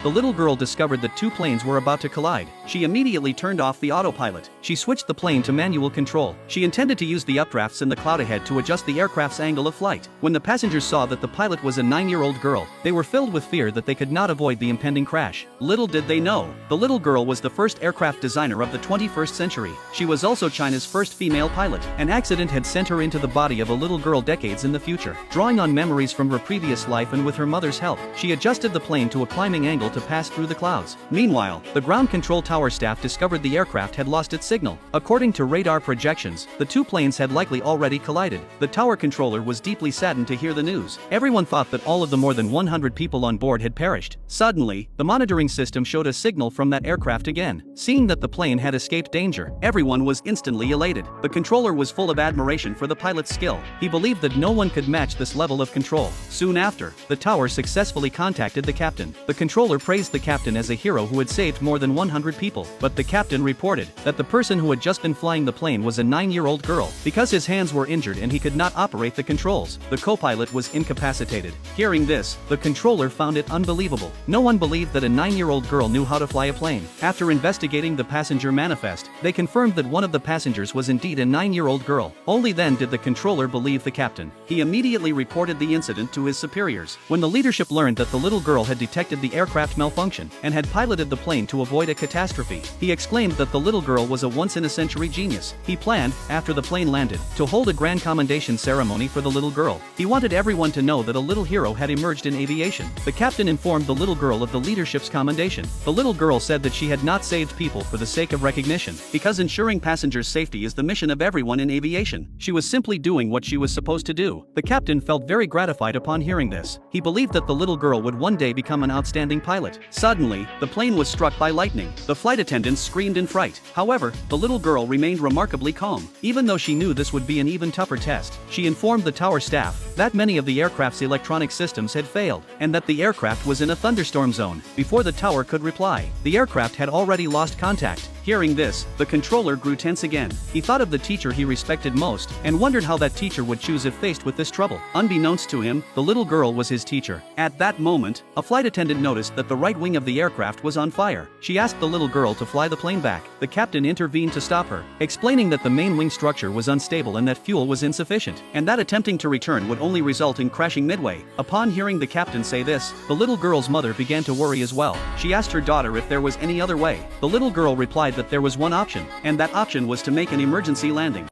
the little girl discovered that two planes were about to collide. She immediately turned off the autopilot. She switched the plane to manual control. She intended to use the updrafts in the cloud ahead to adjust the aircraft's angle of flight. When the passengers saw that the pilot was a 9-year-old girl, they were filled with fear that they could not avoid the impending crash. Little did they know, the little girl was the first aircraft designer of the 21st century. She was also China's first female pilot. An accident had sent her into the body of a little girl decades in the future. Drawing on memories from her previous life and with her mother's help, she adjusted the plane to a climbing angle to pass through the clouds. Meanwhile, the ground control tower staff discovered the aircraft had lost its signal. According to radar projections, the two planes had likely already collided. The tower controller was deeply saddened to hear the news. Everyone thought that all of the more than 100 people on board had perished. Suddenly, the monitoring system showed a signal from that aircraft again. Seeing that the plane had escaped danger, everyone was instantly elated. The controller was full of admiration for the pilot's skill. He believed that no one could match this level of control. Soon after, the tower successfully contacted the captain. The controller praised the captain as a hero who had saved more than 100 people, but the captain reported that the person who had just been flying the plane was a 9-year-old girl. Because his hands were injured and he could not operate the controls, the co-pilot was incapacitated. Hearing this, the controller found it unbelievable. No one believed that a 9-year-old girl knew how to fly a plane. After investigating the passenger manifest, they confirmed that one of the passengers was indeed a 9-year-old girl. Only then did the controller believe the captain. He immediately reported the incident to his superiors. When the leadership learned that the little girl had detected the aircraft malfunction and had piloted the plane to avoid a catastrophe, he exclaimed that the little girl was a once-in-a-century genius. He planned, after the plane landed, to hold a grand commendation ceremony for the little girl. He wanted everyone to know that a little hero had emerged in aviation. The captain informed the little girl of the leadership's commendation. The little girl said that she had not saved people for the sake of recognition, because ensuring passengers' safety is the mission of everyone in aviation. She was simply doing what she was supposed to do. The captain felt very gratified upon hearing this. He believed that the little girl would one day become an outstanding pilot. Suddenly, the plane was struck by lightning. The flight attendants screamed in fright. However, the little girl remained remarkably calm. Even though she knew this would be an even tougher test, she informed the tower staff that many of the aircraft's electronic systems had failed, and that the aircraft was in a thunderstorm zone. Before the tower could reply, the aircraft had already lost contact. Hearing this, the controller grew tense again. He thought of the teacher he respected most, and wondered how that teacher would choose if faced with this trouble. Unbeknownst to him, the little girl was his teacher. At that moment, a flight attendant noticed that the right wing of the aircraft was on fire. She asked the little girl to fly the plane back. The captain intervened to stop her, explaining that the main wing structure was unstable and that fuel was insufficient, and that attempting to return would only result in crashing midway. Upon hearing the captain say this, the little girl's mother began to worry as well. She asked her daughter if there was any other way. The little girl replied that there was one option, and that option was to make an emergency landing.